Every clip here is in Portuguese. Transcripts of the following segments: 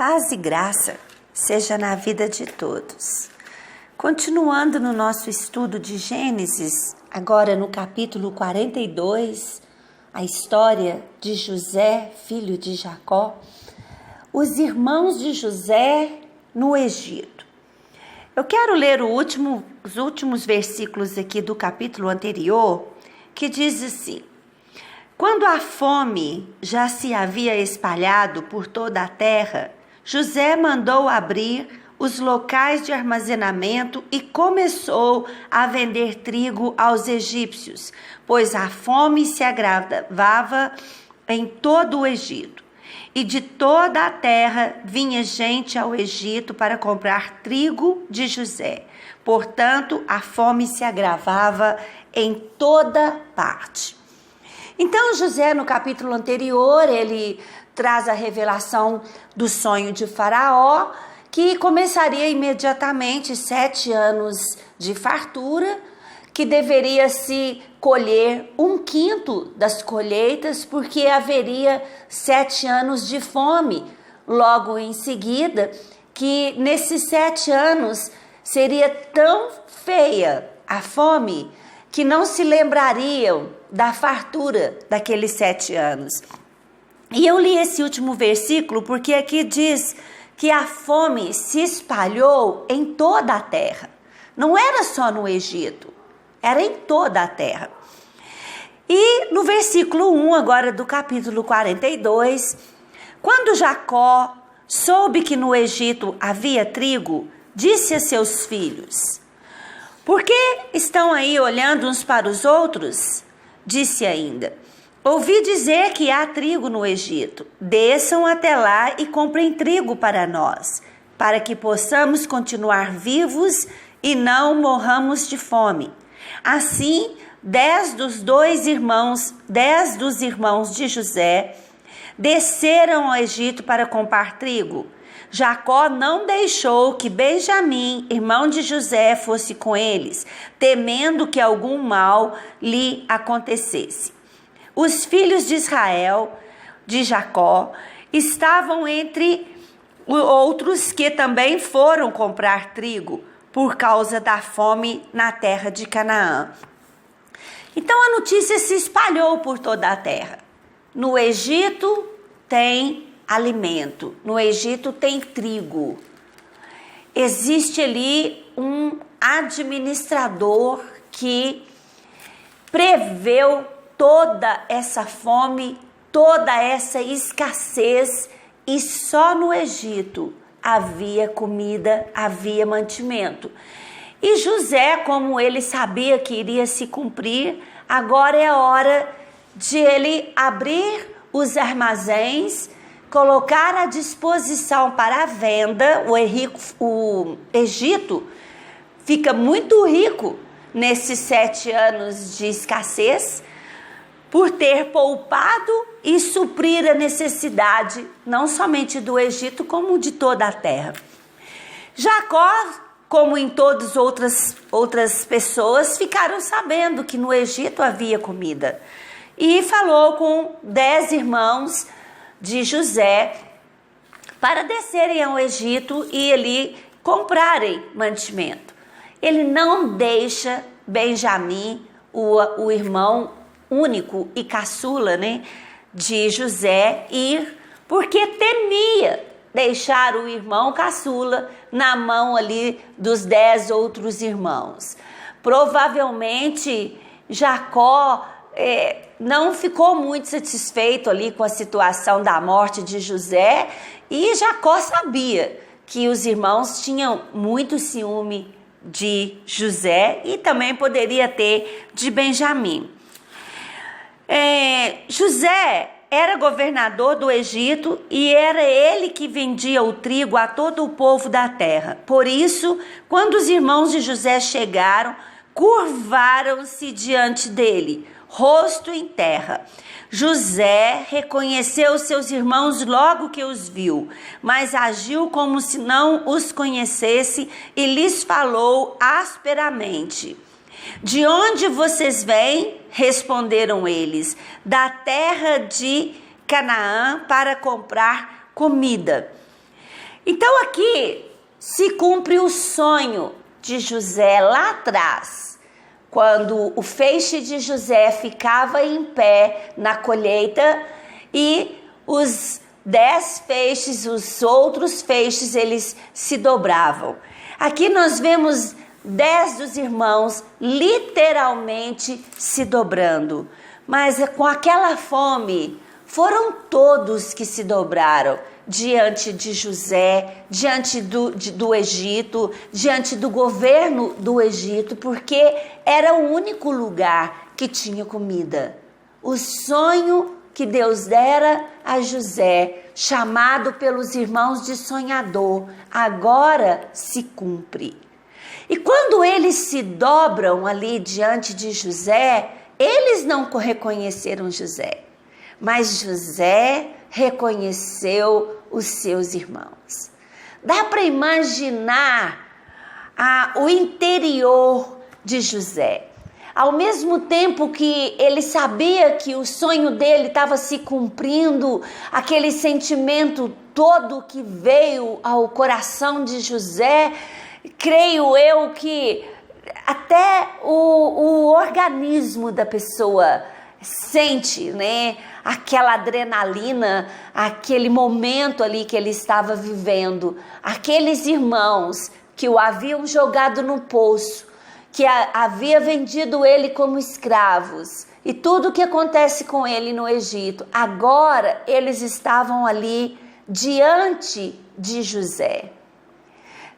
Paz e graça seja na vida de todos. Continuando no nosso estudo de Gênesis, agora no capítulo 42, a história de José, filho de Jacó, os irmãos de José no Egito. Eu quero ler os últimos versículos aqui do capítulo anterior, que diz assim: quando a fome já se havia espalhado por toda a terra, José mandou abrir os locais de armazenamento e começou a vender trigo aos egípcios, pois a fome se agravava em todo o Egito. E de toda a terra vinha gente ao Egito para comprar trigo de José. Portanto, a fome se agravava em toda parte. Então, José, no capítulo anterior, ele traz a revelação do sonho de Faraó, que começaria imediatamente 7 anos de fartura, que deveria se colher 1/5 das colheitas, porque haveria 7 anos de fome. Logo em seguida, que nesses 7 anos seria tão feia a fome que não se lembrariam da fartura daqueles 7 anos. E eu li esse último versículo porque aqui diz que a fome se espalhou em toda a terra. Não era só no Egito, era em toda a terra. E no versículo 1 agora do capítulo 42, quando Jacó soube que no Egito havia trigo, disse a seus filhos: por que estão aí olhando uns para os outros? Disse ainda: ouvi dizer que há trigo no Egito. Desçam até lá e comprem trigo para nós, para que possamos continuar vivos e não morramos de fome. Assim, 10 dos irmãos de José desceram ao Egito para comprar trigo. Jacó não deixou que Benjamim, irmão de José, fosse com eles, temendo que algum mal lhe acontecesse. Os filhos de Israel, de Jacó, estavam entre outros que também foram comprar trigo por causa da fome na terra de Canaã. Então a notícia se espalhou por toda a terra. No Egito tem alimento, no Egito tem trigo. Existe ali um administrador que preveu toda essa fome, toda essa escassez, e só no Egito havia comida, havia mantimento. E José, como ele sabia que iria se cumprir, agora é a hora de ele abrir os armazéns, colocar à disposição para a venda. O Egito fica muito rico nesses 7 anos de escassez, por ter poupado e suprir a necessidade, não somente do Egito, como de toda a terra. Jacó, como em todas outras pessoas, ficaram sabendo que no Egito havia comida. E falou com 10 irmãos de José para descerem ao Egito e ali comprarem mantimento. Ele não deixa Benjamim, o irmão único e caçula, de José, ir, porque temia deixar o irmão caçula na mão ali dos 10 outros irmãos. Provavelmente Jacó não ficou muito satisfeito ali com a situação da morte de José, e Jacó sabia que os irmãos tinham muito ciúme de José e também poderia ter de Benjamim. José era governador do Egito e era ele que vendia o trigo a todo o povo da terra. Por isso, quando os irmãos de José chegaram, curvaram-se diante dele, rosto em terra. José reconheceu seus irmãos logo que os viu, mas agiu como se não os conhecesse e lhes falou asperamente: de onde vocês vêm? Responderam eles: da terra de Canaã, para comprar comida. Então aqui se cumpre o sonho de José lá atrás, quando o feixe de José ficava em pé na colheita e os 10 feixes, os outros feixes, eles se dobravam. Aqui nós vemos 10 dos irmãos literalmente se dobrando, mas com aquela fome foram todos que se dobraram diante de José, diante do Egito, diante do governo do Egito, porque era o único lugar que tinha comida. O sonho que Deus dera a José, chamado pelos irmãos de sonhador, agora se cumpre. E quando eles se dobram ali diante de José, eles não reconheceram José, mas José reconheceu os seus irmãos. Dá para imaginar o interior de José. Ao mesmo tempo que ele sabia que o sonho dele estava se cumprindo, aquele sentimento todo que veio ao coração de José, creio eu que até o organismo da pessoa sente, né, aquela adrenalina, aquele momento ali que ele estava vivendo. Aqueles irmãos que o haviam jogado no poço, que havia vendido ele como escravos, e tudo o que acontece com ele no Egito, agora eles estavam ali diante de José.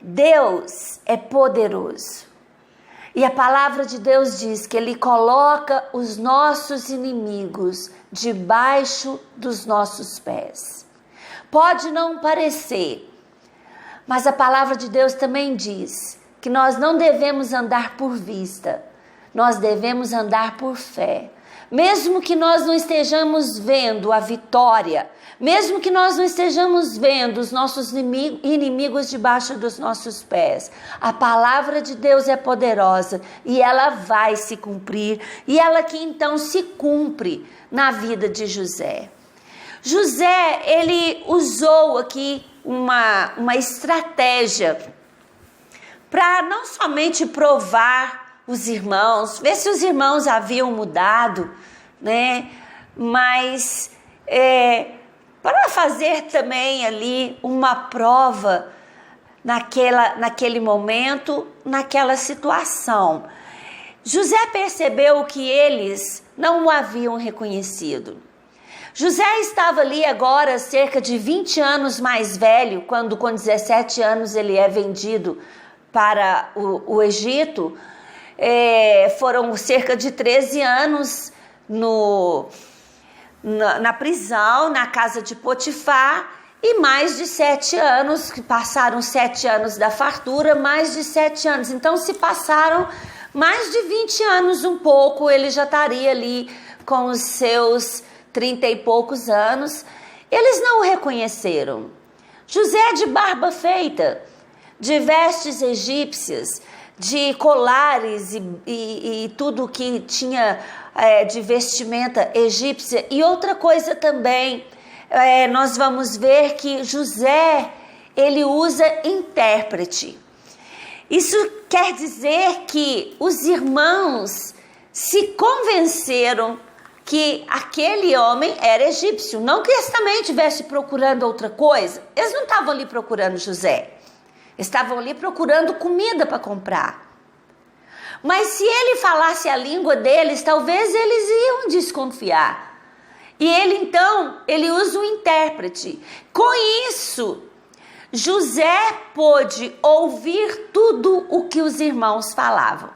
Deus é poderoso. E a palavra de Deus diz que Ele coloca os nossos inimigos debaixo dos nossos pés. Pode não parecer, mas a palavra de Deus também diz que nós não devemos andar por vista, nós devemos andar por fé. Mesmo que nós não estejamos vendo a vitória, mesmo que nós não estejamos vendo os nossos inimigos debaixo dos nossos pés, a palavra de Deus é poderosa e ela vai se cumprir, e ela que então se cumpre na vida de José. José, ele usou aqui uma estratégia para não somente provar os irmãos, ver se os irmãos haviam mudado, né? Mas para fazer também ali uma prova naquele momento, naquela situação. José percebeu que eles não o haviam reconhecido. José estava ali agora cerca de 20 anos mais velho, quando com 17 anos ele é vendido para o Egito. Foram cerca de 13 anos na prisão, na casa de Potifar, e mais de 7 anos, que passaram 7 anos da fartura, mais de 7 anos. Então se passaram mais de 20 anos um pouco, ele já estaria ali com os seus 30 e poucos anos. Eles não o reconheceram. José de barba feita, de vestes egípcias, de colares e tudo que tinha de vestimenta egípcia. E outra coisa também, nós vamos ver que José, ele usa intérprete. Isso quer dizer que os irmãos se convenceram que aquele homem era egípcio. Não que eles também estivessem procurando outra coisa. Eles não estavam ali procurando José. Estavam ali procurando comida para comprar. Mas se ele falasse a língua deles, talvez eles iam desconfiar. E ele usa um intérprete. Com isso, José pôde ouvir tudo o que os irmãos falavam.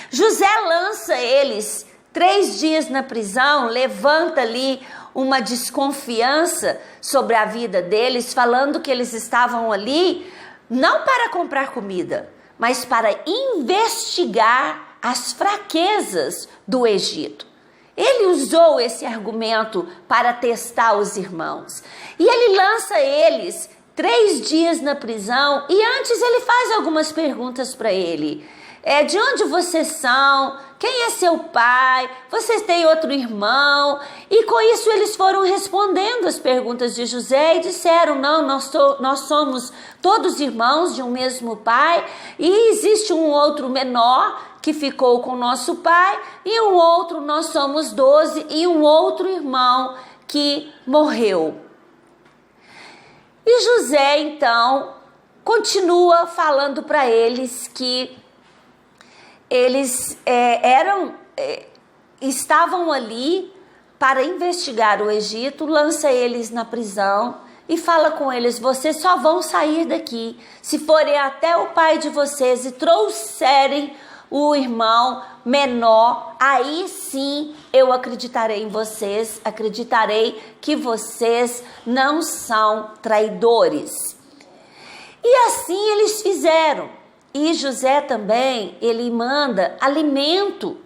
José lança eles 3 dias na prisão, levanta ali uma desconfiança sobre a vida deles, falando que eles estavam ali não para comprar comida, mas para investigar as fraquezas do Egito. Ele usou esse argumento para testar os irmãos. E ele lança eles 3 dias na prisão, e antes ele faz algumas perguntas para ele. De onde vocês são? Quem é seu pai? Vocês têm outro irmão? E com isso eles foram respondendo as perguntas de José e disseram, não, nós somos todos irmãos de um mesmo pai e existe um outro menor que ficou com nosso pai e um outro, nós somos 12 e um outro irmão que morreu. E José então continua falando para eles que eles estavam ali para investigar o Egito, lança eles na prisão e fala com eles, vocês só vão sair daqui se forem até o pai de vocês e trouxerem o irmão menor, aí sim eu acreditarei em vocês, acreditarei que vocês não são traidores. E assim eles fizeram. E José também, ele manda alimento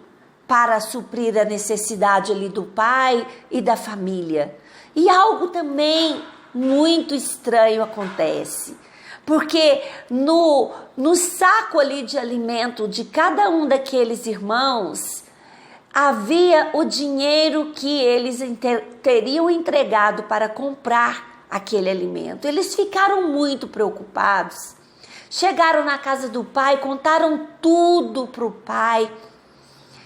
para suprir a necessidade ali do pai e da família. E algo também muito estranho acontece. Porque no saco ali de alimento de cada um daqueles irmãos, havia o dinheiro que eles teriam entregado para comprar aquele alimento. Eles ficaram muito preocupados. Chegaram na casa do pai, contaram tudo para o pai,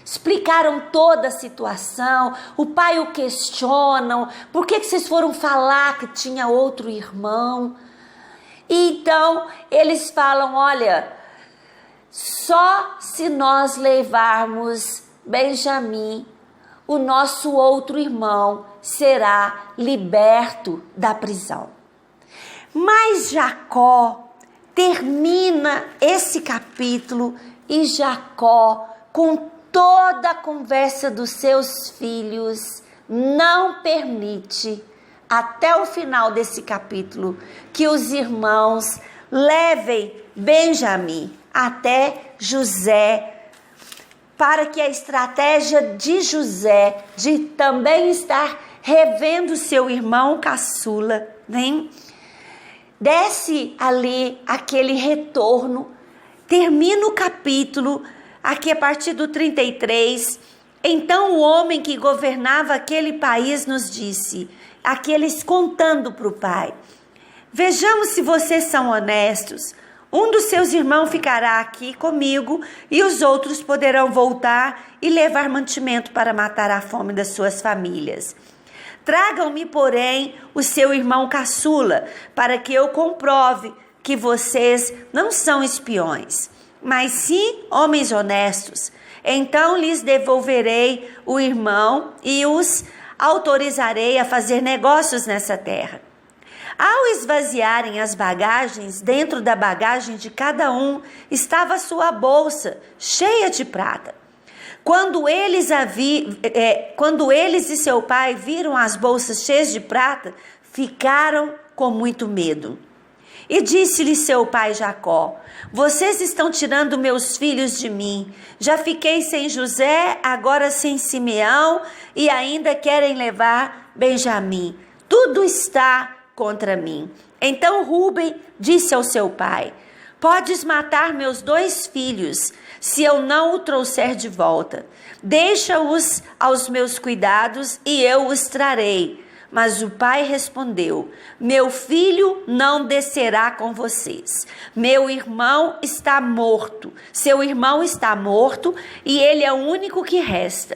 explicaram toda a situação. O pai o questionam, por que vocês foram falar que tinha outro irmão? Então, eles falam, olha, só se nós levarmos Benjamim, o nosso outro irmão será liberto da prisão. Mas Jacó termina esse capítulo e Jacó, com toda a conversa dos seus filhos, não permite até o final desse capítulo que os irmãos levem Benjamim até José, para que a estratégia de José de também estar revendo seu irmão caçula, né? Desce ali aquele retorno, termina o capítulo aqui a partir do 33. Então o homem que governava aquele país nos disse, aqueles contando para o pai, vejamos se vocês são honestos. Um dos seus irmãos ficará aqui comigo e os outros poderão voltar e levar mantimento para matar a fome das suas famílias. Tragam-me, porém, o seu irmão caçula, para que eu comprove que vocês não são espiões, mas sim homens honestos. Então lhes devolverei o irmão e os autorizarei a fazer negócios nessa terra. Ao esvaziarem as bagagens, dentro da bagagem de cada um estava sua bolsa cheia de prata. Quando eles e seu pai viram as bolsas cheias de prata, ficaram com muito medo. E disse-lhe seu pai Jacó, vocês estão tirando meus filhos de mim. Já fiquei sem José, agora sem Simeão e ainda querem levar Benjamim. Tudo está contra mim. Então Rúben disse ao seu pai, podes matar meus 2 filhos, se eu não o trouxer de volta. Deixa-os aos meus cuidados e eu os trarei. Mas o pai respondeu, meu filho não descerá com vocês. Meu irmão está morto. Seu irmão está morto e ele é o único que resta.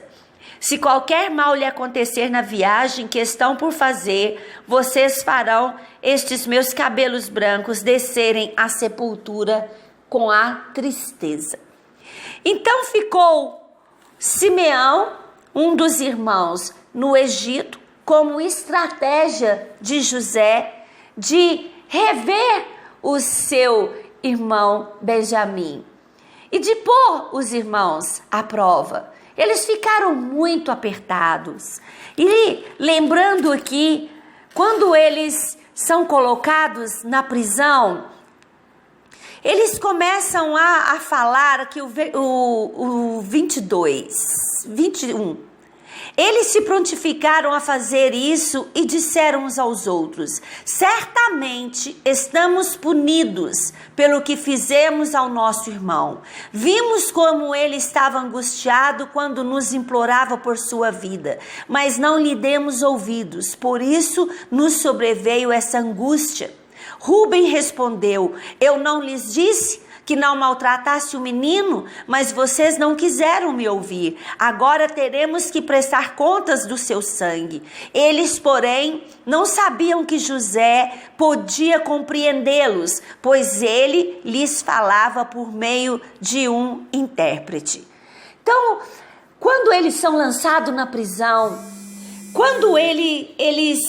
Se qualquer mal lhe acontecer na viagem que estão por fazer, vocês farão estes meus cabelos brancos descerem à sepultura com a tristeza. Então ficou Simeão, um dos irmãos, no Egito, como estratégia de José de rever o seu irmão Benjamim e de pôr os irmãos à prova. Eles ficaram muito apertados. E lembrando aqui, quando eles são colocados na prisão, eles começam a falar aqui o 21. Eles se prontificaram a fazer isso e disseram uns aos outros: certamente estamos punidos pelo que fizemos ao nosso irmão. Vimos como ele estava angustiado quando nos implorava por sua vida, mas não lhe demos ouvidos, por isso nos sobreveio essa angústia. Rúben respondeu: eu não lhes disse que não maltratasse o menino, mas vocês não quiseram me ouvir. Agora teremos que prestar contas do seu sangue. Eles, porém, não sabiam que José podia compreendê-los, pois ele lhes falava por meio de um intérprete. Então, quando eles são lançados na prisão, quando eles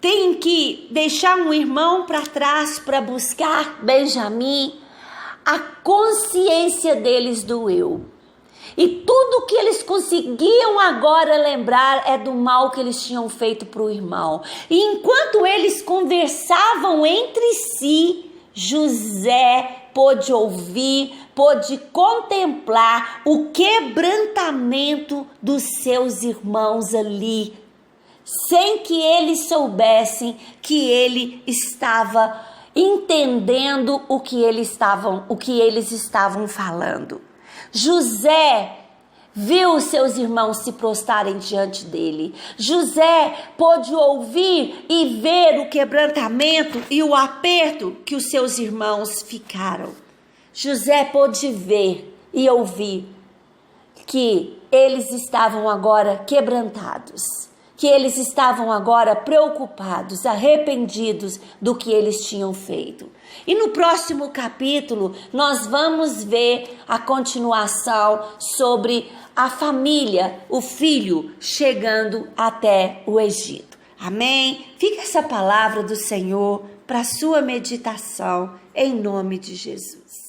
têm que deixar um irmão para trás para buscar Benjamim, a consciência deles doeu. E tudo que eles conseguiam agora lembrar é do mal que eles tinham feito para o irmão. E enquanto eles conversavam entre si, José pôde ouvir, pôde contemplar o quebrantamento dos seus irmãos ali, sem que eles soubessem que ele estava entendendo o que eles estavam falando. José viu seus irmãos se prostrarem diante dele. José pôde ouvir e ver o quebrantamento e o aperto que os seus irmãos ficaram. José pôde ver e ouvir que eles estavam agora quebrantados, que eles estavam agora preocupados, arrependidos do que eles tinham feito. E no próximo capítulo, nós vamos ver a continuação sobre a família, o filho chegando até o Egito. Amém? Fica essa palavra do Senhor para a sua meditação, em nome de Jesus.